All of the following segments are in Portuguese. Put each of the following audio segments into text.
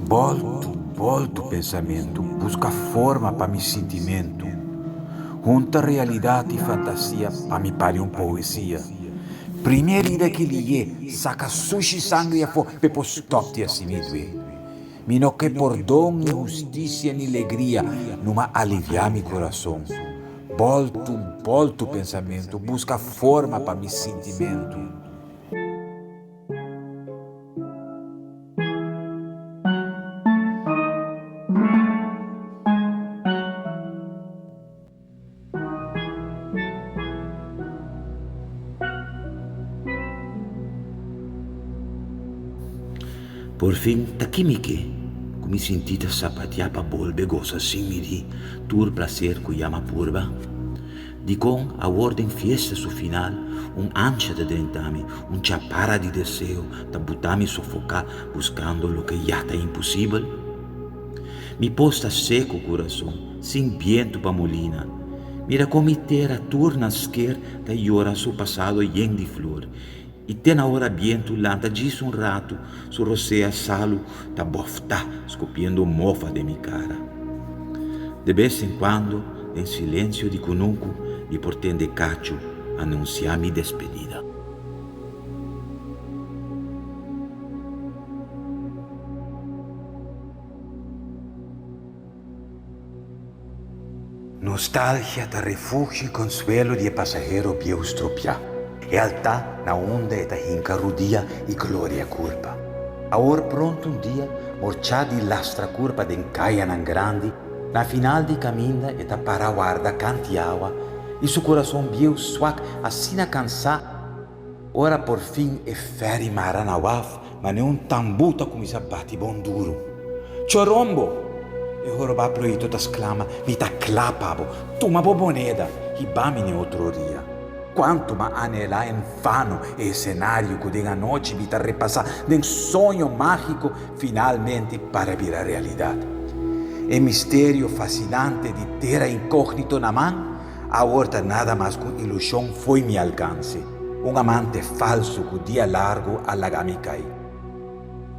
Volto o pensamento, busca forma para mi sentimento. Junta realidade e fantasia para me pare poesia. Primeira ida que liye, saca sushi sangue a fo, pepo stop ti assim me doer. Mi no que perdão, ni justiça, ni alegria, numa aliviar mi coração. Volto o pensamento, busca forma para mi sentimento. Por fim, takimike, come sentita sapatear pa bolbe goza simili, tur placer cu yama purba. Dicon a ordem fiesta su final, ansia de dentami, chapara di deseo, da butami sofocar buscando lo que ya tá impossível. Mi posta seco coração, sem viento pa molina. Mira como terra turna esquer da llora su passado yen de flor. E tem a hora viento lanta diz rato, su rosea salo, ta bofta, scopiendo mofa de mi cara. De vez em quando, em silêncio de conuco, e portende cacho, anunciar mi despedida. Nostalgia da refúgio e consuelo de passageiro bio stropia. Realtà na onda e da hincarudia e glória curva. Aor pronto dia, morcià di lastra curva d'encaia nan grandi, na final di caminda e da paraguarda cantiawa, e su coração bio swak assina cansà, ora por fim e feri maranawaf, ma ne un tambuta come sabati bon duro. Chorombo! E ora proito da sclama, vita clapabo, tu ma boboneda, i bamine otroria. Quanto ma anelà infano e cenário que de noite vita repassar de sonho mágico finalmente para vir a realidade. E mistério fascinante de ter a incógnito na mão, a horta nada mais com ilusão foi me alcance. Amante falso que dia largo allagami cai.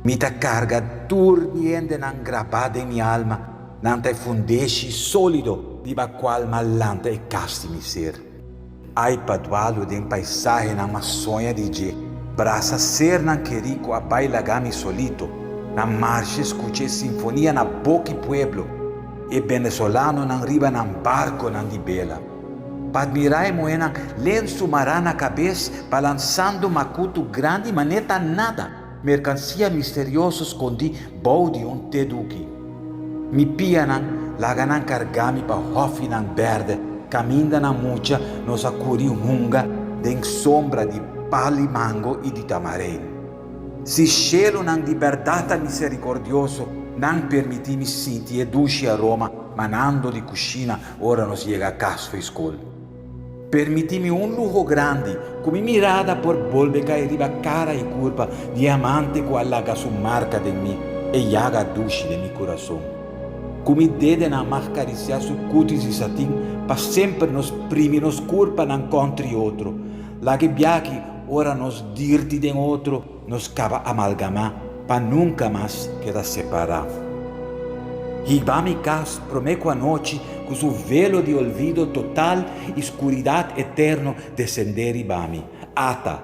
Mita carga turniende nan grabada em minha alma, nanta fundesci solido di qual malanta e casti mi ser. Ai padualo de paisagem na maçonha de je, braça ser nan querico a bailagami solito, na marcha escute sinfonia na boca pueblo, e venezolano nan riba nan barco nan di bela. Padmirai moena lenço mará na cabeça, balançando macuto grande maneta nada, mercancia misteriosa escondi bode teduki. Mi pianan, laganan cargami pa hofi nan verde, caminda na mucha, nos acuri hunga, den sombra di palimango e di tamarém. Si cielo nan liberdata misericordioso, nan permitimi sinti e dulci aroma, manando di cucina, ora nos llega a casco e scol. Permitimi un lujo grande, come mirada por volve caer riba cara e curva, diamante co allaga su marca de mi, e llaga dulce de mi coração. Come dede na acariciar su cutis e satin, pa sempre nos primi nos curpa nan contri outro. La que biaki ora nos dirti den outro, nos cava amalgamar, pa nunca mais queda separar. Hibami cas promeco a noite, com su velo de olvido total, escuridade eterno descender ibami. Ata,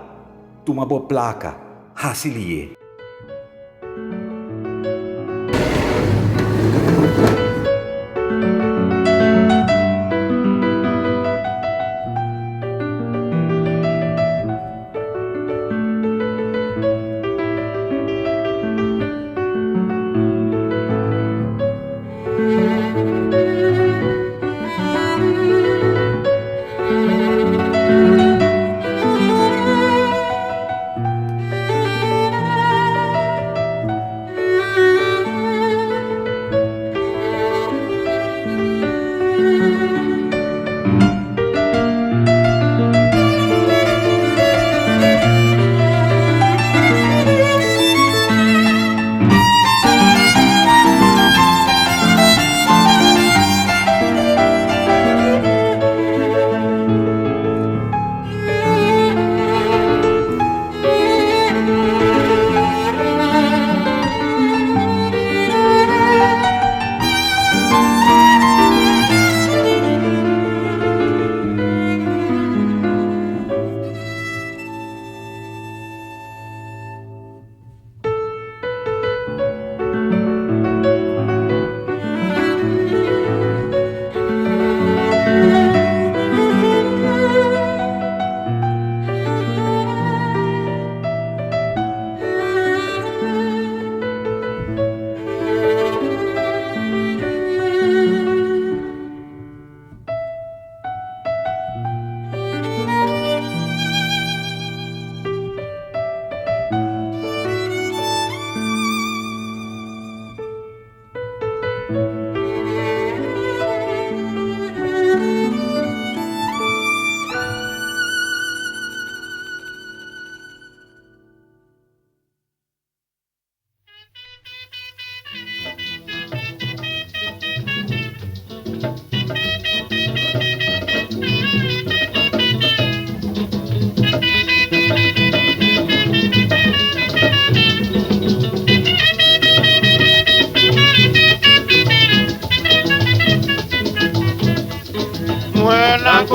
tuma bo placa, hasilie.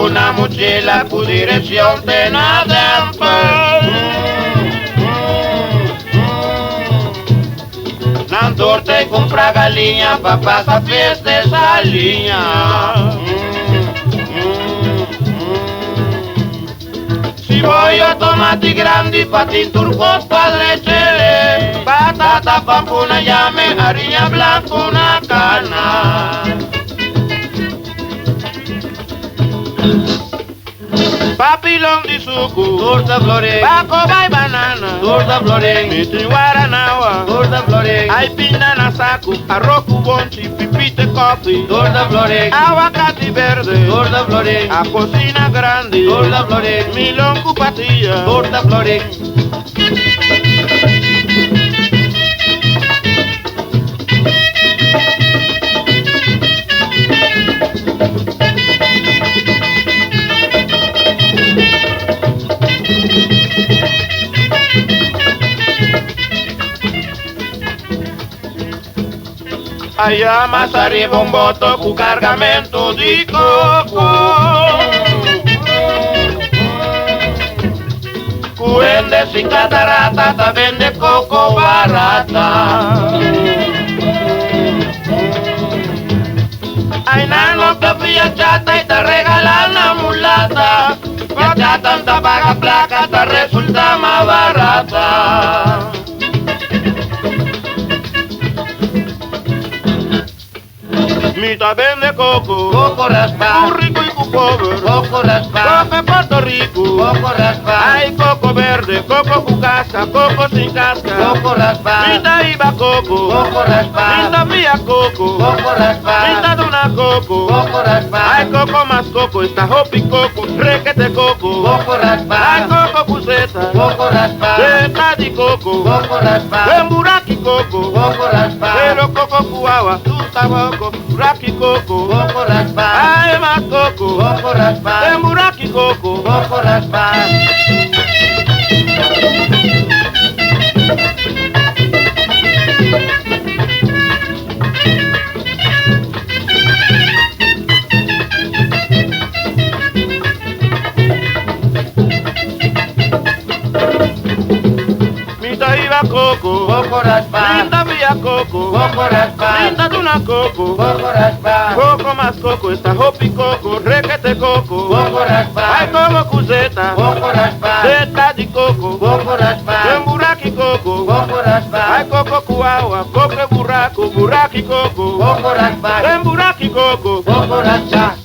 una mochila con dirección de Nan torta e compra galinha pra passar festa essa linha. Si voglio tomati grandi fatti in turco padre cele, batata pampuna llame, harina blanca una canna. Papilón di suco, torta flore, Paco vai banana, torta flore, miti guaranawa, torta flore, ai pinda na saco, arroco bonchi, pipite coffee, torta flore, aguacate verde, torta flore, a cocina grande, torta flore, milón cupatilla, torta flore. Allá más arriba un boto con cargamento de coco. Cuende sin catarata, ta vende coco barata. Ay, nano que fiachata y te regalan la mulata. Fiachata tanta paga placa, te resulta más barata. Mita vende coco, coco raspa, un rico y un pobre, coco raspa, coco Puerto Rico, coco raspa, hay coco verde, coco con casca, coco sin casca, coco raspa, mita iba coco, coco raspa, mita vía coco, coco raspa, mita duna coco, coco raspa, hay coco más coco, está hopi coco, requete coco, coco raspa, hay coco cuseta, coco raspa, zeta di coco, coco raspa, emburaki coco, coco raspa, pero coco cuava, tu tabaco, Raki coco, coco raspa, ay más coco, coco raspa, temburaki coco, coco raspa. Mita iba coco, coco raspa, minta vía coco, coco raspa, minta duna coco, coco raspa, coco más coco, está hopi coco, requete coco, coco raspa, hay como cuseta, coco raspa, zeta di coco, coco raspa, temburaki coco, coco raspa, hay coco cuagua, coco burraco, burraki coco, coco raspa, temburaki coco, coco raspa.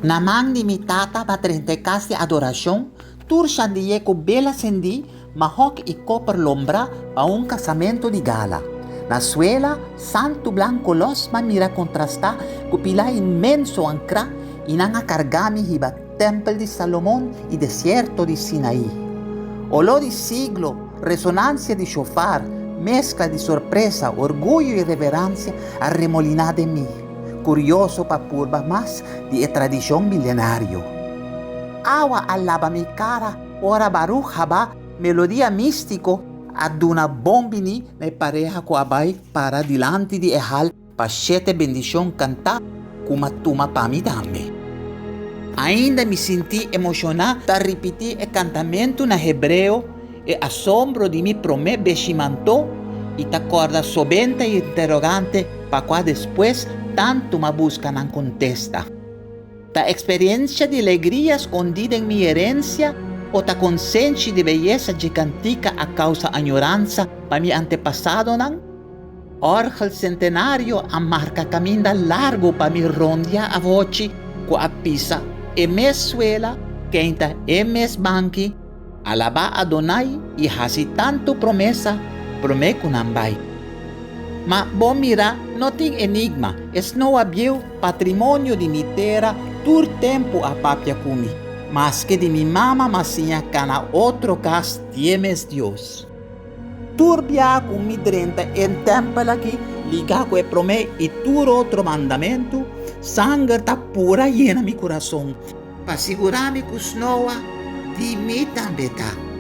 Namang ni mi tata patrente kasi adorasyon, tur siya diye ko bela sendi, mahok iko per lombra pa un casamento di gala. Na suela, santo blanco los manira contrasta, kupila inmenso ancra, inanga cargami hiba tempel di Salomón y desierto di Sinaí. Olor di siglo, resonancia di shofar, mezcla di sorpresa, orgullo y reverencia arremolinada de mí. Curioso pa purba mas di tradisyon milenario. Awa alaba mi cara, ora baruch haba, melodia místico, aduna bombini na pareja ko abay para dilanti di ehal pa siete bendisyon kanta kumatuma pa mi dame. Ainda me senti emocionada da repetir e cantamento na hebreo e assombro di mi prome beshimanto e ta corda sobenta e interrogante pa qua después tanto me buscan en contesta. Ta experiencia de alegría escondida en mi herencia o ta consciência de belleza gigantica a causa añoranza pa mi antepasado nan? Orgel centenario a marca caminda largo pa mi rondia a voci co a pisa e mes suela quenta e mes banki alaba Adonai e hasi tanto promesa prome kunambay. Ma bom mira, no ting enigma, es no abiu patrimonio di mi terra tur tempo a papia kumi, mas que de mi mama masinha cana otro cas tiemes Dios. Turbia kumi drenta en tempel aqui, liga que promé y tu otro mandamento, sangre está pura llena mi corazón. Para asegurarme que snowa, di mi también.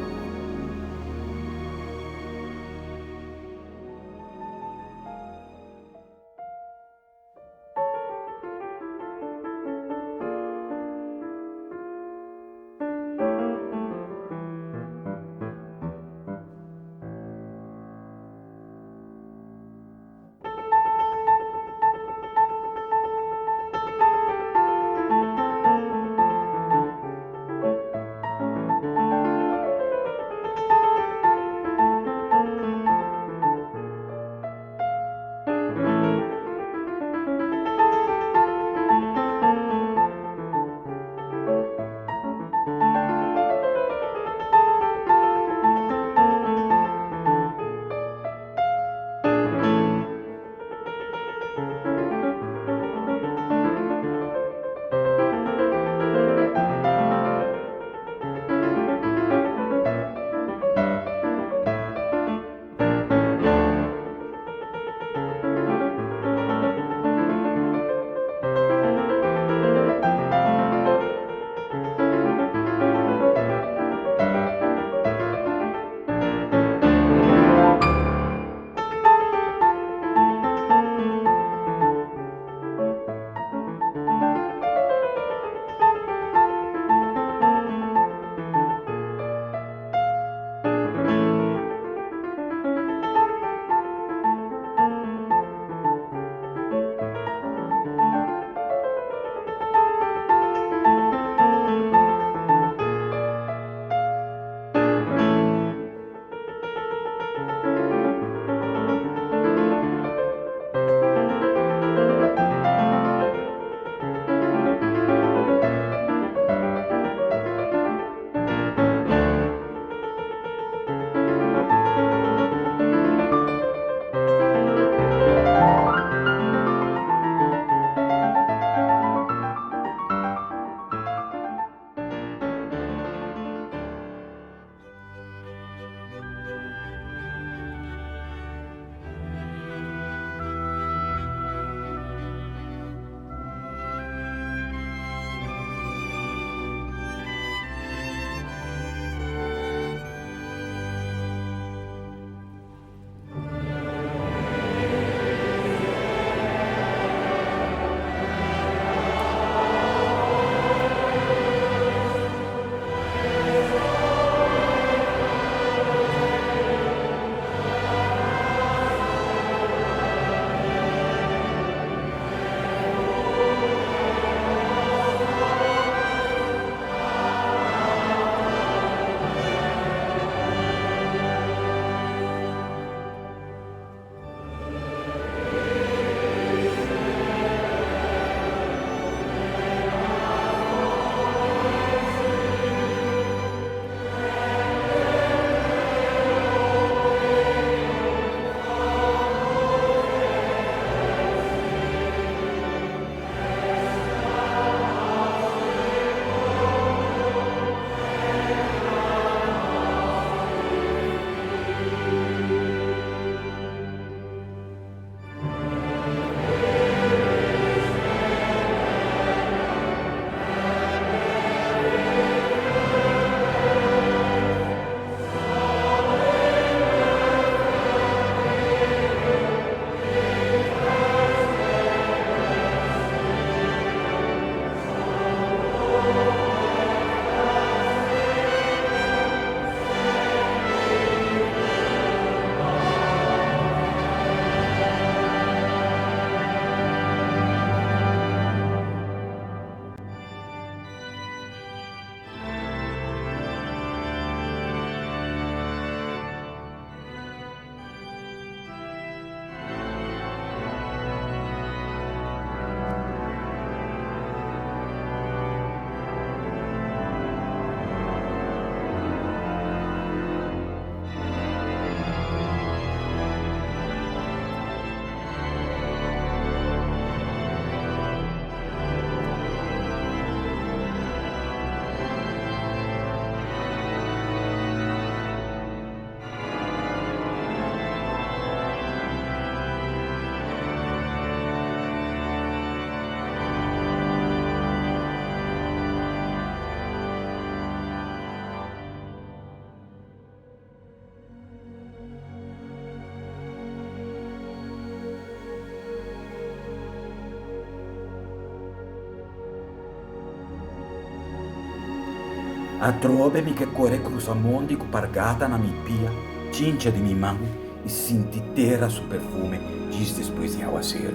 A trove mi che corre cruza mondi cu pargata na mi pia, cincia di mi mão e sinti terra su perfume giusto depois de aguaceiro.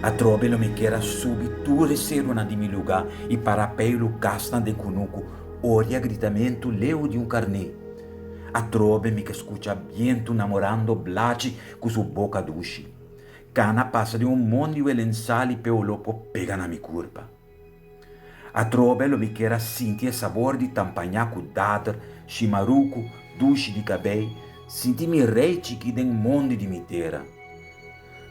A trove lo mi quera subi tu receiro na di mi lugar e parapeilo castan de cunuco, oria gritamento leu de carnê. A trove mi che scucha viento namorando blaci cu su boca duci. Cana passa de mondi e lensali peu lopo pega na mi curpa. A trove lo mi quera sinti e sabor di tampagnaco dadar, chimaruco, duci di cabei, sinti mi reici que den mondi di mi terra.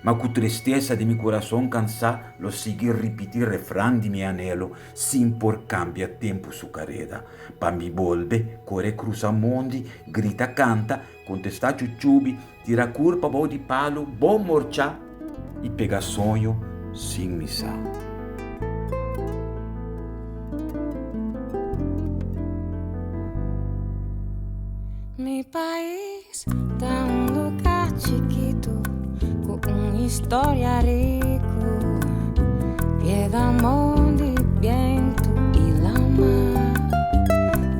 Ma cu tristeza de mi coração cansar, lo segui repetir refrán di mi anelo, sin por cambia tempo su carrera. Pa mi volve, corre cruza mondi, grita canta, contesta chuchubi, tira curpa bo di palo, bom morcha, e pega sonho sin missar. Mi país da lugar chiquito con historia rico, piega mondi, viento y la mar.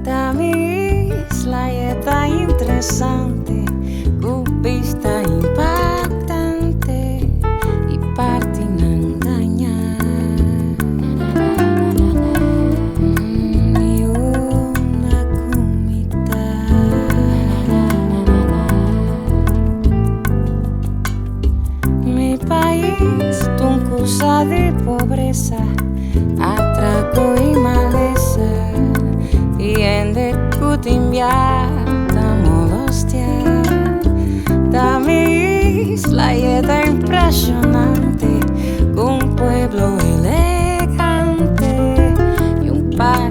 Da mi isla está interesante, con pista impactante y parte nangaña. Y una comida. Mi país, tuncusa de pobreza, atraco y maleza, y en de cutimbia, molestia. Da mi isla está impresionante, con un pueblo elegante y un par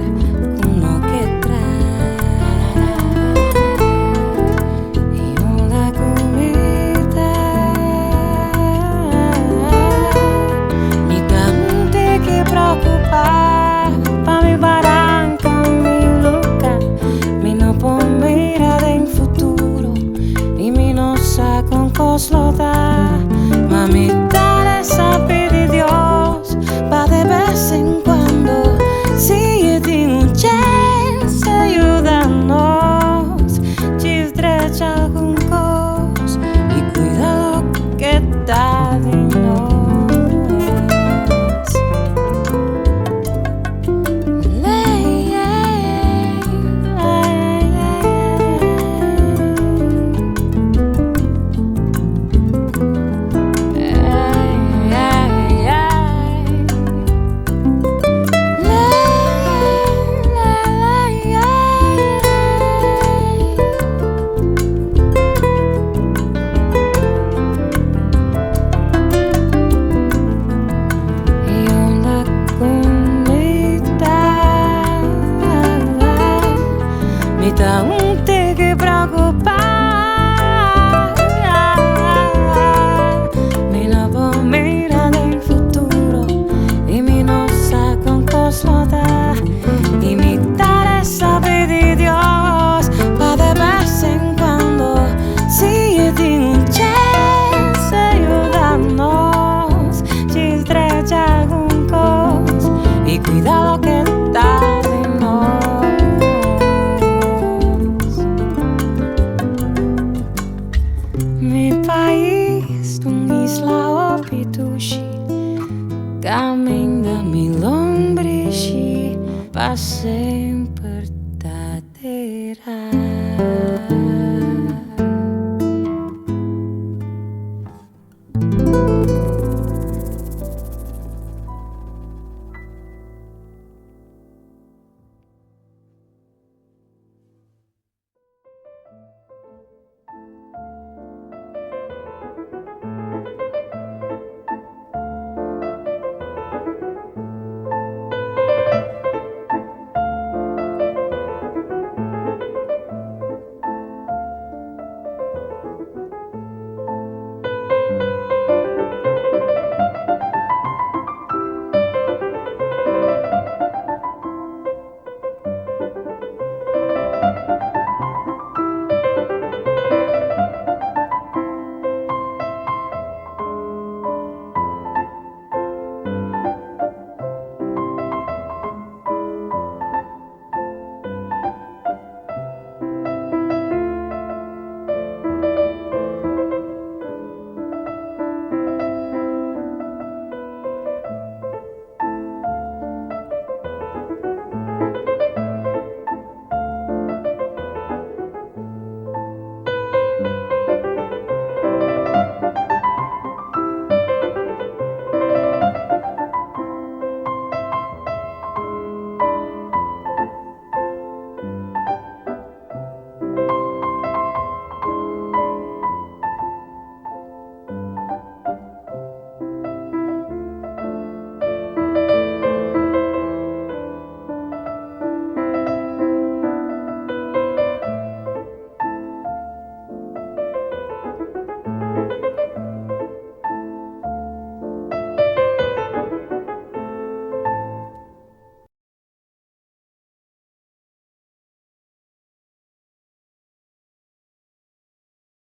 uno que trae y una comida. Mi cante que preocupa pa mi barranca, mi luca, mi no pon mira en futuro y mi no sa con coslota.